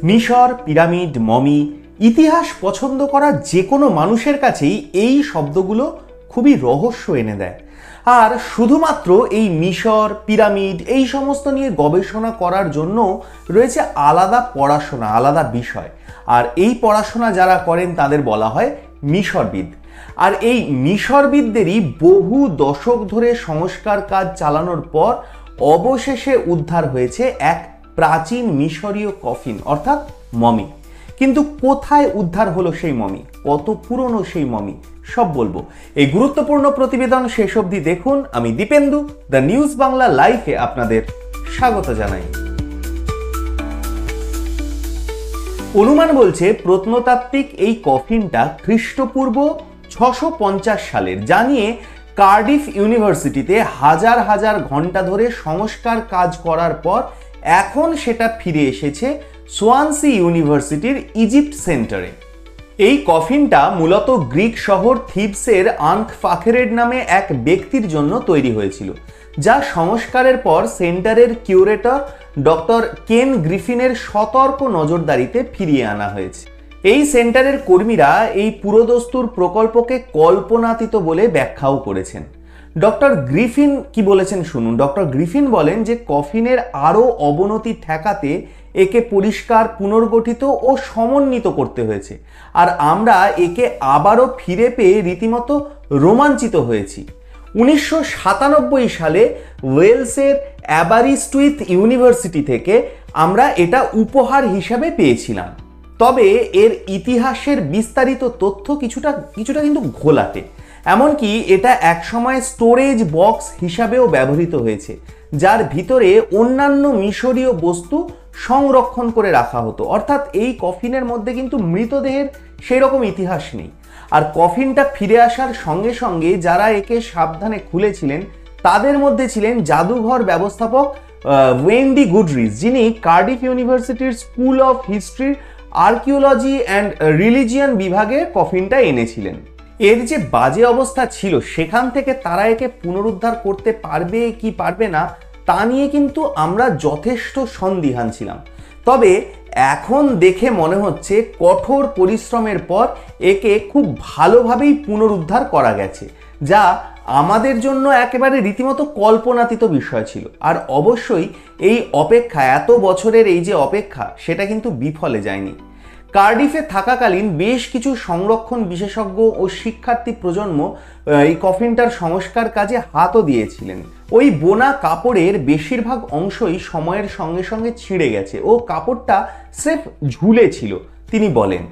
মিশর, pyramid, mummy, ইতিহাস পছন্দ করা যে কোনো মানুষের কাছেই এই শব্দগুলো খুবই রহস্য এনে দেয়। আর শুধুমাত্র এই মিশর, পিরামিড এই সমস্ত নিয়ে গবেষণা করার জন্য রয়েছে আলাদা পড়াশোনা, আলাদা বিষয়। আর এই পড়াশোনা যারা করেন তাদের বলা হয় মিশরবিদ। আর এই মিশরবিদদেরই বহু দশক ধরে সংস্কার কাজ চালানোর পর অবশেষে উদ্ধার হয়েছে এক প্রাচীন মিশরীয় কফিন অর্থাৎ মমি। কিন্তু কোথায় উদ্ধার হলো সেই মমি, কত পুরনো সেই মমি, সব বলবো এই গুরুত্বপূর্ণ প্রতিবেদন শেষ অবধি দেখুন। আমি দীপেন্দু, দ্য নিউজ বাংলা লাইভে আপনাদের স্বাগত জানাই। অনুমান বলছে প্রত্নতাত্ত্বিক এই কফিনটা খ্রিস্টপূর্ব 650 সালের, যা নিয়ে কার্ডিফ ইউনিভার্সিটিতে হাজার হাজার ঘন্টা ধরে সংস্কার কাজ করার পর এখন সেটা ফিরে এসেছে সোয়ানসি ইউনিভার্সিটির ইজিপ্ট সেন্টারে। এই কফিনটা মূলত গ্রিক শহর থিবসের আনখফাখেরেড নামে এক ব্যক্তির জন্য তৈরি হয়েছিল, যা সংস্কারের পর সেন্টারের কিউরেটর ডক্টর কেন গ্রিফিনের সতর্ক নজরদারিতে ফিরিয়ে আনা হয়েছে। এই সেন্টারের কর্মীরা এই পুরোদস্তুর প্রকল্পকে কল্পনাতীত বলে ব্যাখ্যাও করেছেন। ডক্টর গ্রিফিন কি বলেছেন শুনুন। ডক্টর গ্রিফিন বলেন যে কফিনের আরও অবনতি ঠেকাতে একে পরিষ্কার, পুনর্গঠিত ও সমন্বিত করতে হয়েছে। আর আমরা একে আবারও ফিরে পেয়ে রীতিমতো রোমাঞ্চিত হয়েছি। 1997 সালে ওয়েলসের অ্যাবারিস্টুইথ ইউনিভার্সিটি থেকে আমরা এটা উপহার হিসাবে পেয়েছিলাম। তবে এর ইতিহাসের বিস্তারিত তথ্য কিছুটা কিন্তু ঘোলাটে। এমনকি এটা একসময় স্টোরেজ বক্স হিসাবেও ব্যবহৃত হয়েছে, যার ভিতরে অন্যান্য মিশরীয় বস্তু সংরক্ষণ করে রাখা হতো। অর্থাৎ এই কফিনের মধ্যে কিন্তু মৃতদেহের সেই রকম ইতিহাস নেই। আর কফিনটা ফিরে আসার সঙ্গে সঙ্গে যারা একে সাবধানে খুলেছিলেন তাদের মধ্যে ছিলেন জাদুঘর ব্যবস্থাপক ওয়েন্ডি গুডরিজ, যিনি কার্ডিফ ইউনিভার্সিটির স্কুল অফ হিস্ট্রির আর্কিওলজি অ্যান্ড রিলিজিয়ান বিভাগে কফিনটা এনেছিলেন। এর যে বাজে অবস্থা ছিল সেখান থেকে তারা একে পুনরুদ্ধার করতে পারবে কি পারবে না তা নিয়ে কিন্তু আমরা যথেষ্ট সন্দিহান ছিলাম। তবে এখন দেখে মনে হচ্ছে কঠোর পরিশ্রমের পর একে খুব ভালোভাবেই পুনরুদ্ধার করা গেছে, যা আমাদের জন্য একেবারে রীতিমতো কল্পনাতীত বিষয় ছিল। আর অবশ্যই এই অপেক্ষা, এত বছরের এই যে অপেক্ষা, সেটা কিন্তু বিফলে যায়নি। কার্ডিফে থাকাকালীন বেশ কিছু সংরক্ষণ বিশেষজ্ঞ ও শিক্ষার্থী প্রজন্ম এই কফিনটার সংস্কার কাজে হাতও দিয়েছিলেন। ওই বোনা কাপড়ের বেশিরভাগ অংশই সময়ের সঙ্গে সঙ্গে ছিঁড়ে গেছে ও কাপড়টা স্রেফ ঝুলে ছিল। তিনি বলেন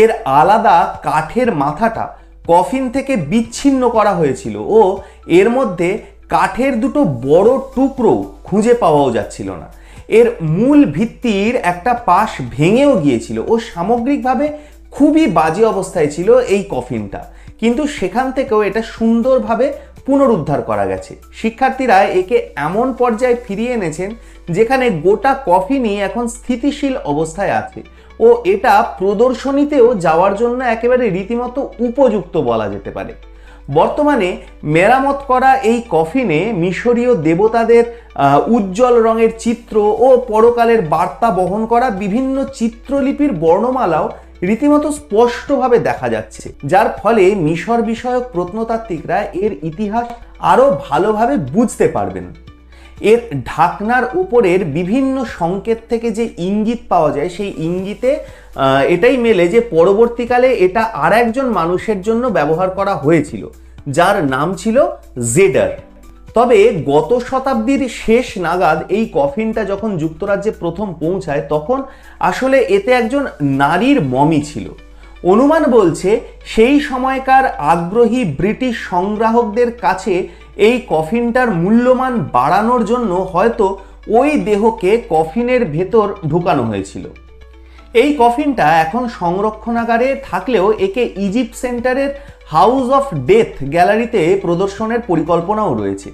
এর আলাদা কাঠের মাথাটা কফিন থেকে বিচ্ছিন্ন করা হয়েছিল ও এর মধ্যে কাঠের দুটো বড় টুকরো খুঁজে পাওয়াও যাচ্ছিল না। এর মূল ভিত্তির একটা পাশ ভেঙেও গিয়েছিল ও সামগ্রিকভাবে খুবই বাজে অবস্থায় ছিল এই কফিনটা। কিন্তু সেখান থেকেও এটা সুন্দরভাবে পুনরুদ্ধার করা গেছে। শিক্ষার্থীরা একে এমন পর্যায়ে ফিরিয়ে এনেছেন যেখানে গোটা কফিনই এখন স্থিতিশীল অবস্থায় আছে ও এটা প্রদর্শনীতেও যাওয়ার জন্য একেবারে রীতিমতো উপযুক্ত বলা যেতে পারে। বর্তমানে মেরামত করা এই কফিনে মিশরীয় দেবতাদের উজ্জ্বল রঙের চিত্র ও পরকালের বার্তা বহন করা বিভিন্ন চিত্রলিপির বর্ণমালাও রীতিমতো স্পষ্টভাবে দেখা যাচ্ছে, যার ফলে মিশর বিষয়ক প্রত্নতাত্ত্বিকরা এর ইতিহাস আরও ভালোভাবে বুঝতে পারবেন। এর ঢাকনার উপরের বিভিন্ন সংকেত থেকে যে ইঙ্গিত পাওয়া যায় সেই ইঙ্গিতে এটাই মেলে যে পরবর্তীকালে এটা আর একজন মানুষের জন্য ব্যবহার করা হয়েছিল, যার নাম ছিল জেডার। তবে গত শতাব্দীর শেষ নাগাদ এই কফিনটা যখন যুক্তরাজ্যে প্রথম পৌঁছায় তখন আসলে এতে একজন নারীর মমি ছিল। অনুমান বলছে সেই সময়কার আগ্রহী ব্রিটিশ সংগ্রাহকদের কাছে এই কফিনটার মূল্যমান বাড়ানোর জন্য হয়তো ওই দেহকে কফিনের ভেতর ঢুকানো হয়েছিল। এই কফিনটা এখন সংরক্ষণাগারে থাকলেও একে ইজিপ্ট সেন্টারের হাউস অফ ডেথ গ্যালারিতে প্রদর্শনের পরিকল্পনাও রয়েছে।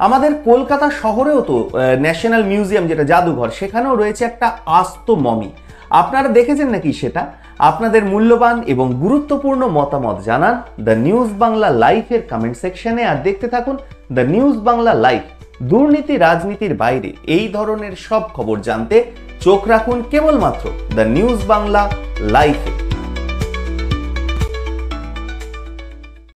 আমাদের কলকাতা শহরেও তো ন্যাশনাল মিউজিয়াম, যেটা জাদুঘর, সেখানেও রয়েছে একটা আস্ত মমি। আপনারা দেখেছেন নাকি সেটা? আপনাদের মূল্যবান এবং গুরুত্বপূর্ণ মতামত জানান দ্য নিউজ বাংলা লাইভের কমেন্ট সেকশনে। আর দেখতে থাকুন দ্য নিউজ বাংলা লাইভ। দুর্নীতি রাজনীতির বাইরে এই ধরনের সব খবর জানতে চোখ রাখুন কেবলমাত্র দ্য নিউজ বাংলা লাইফে।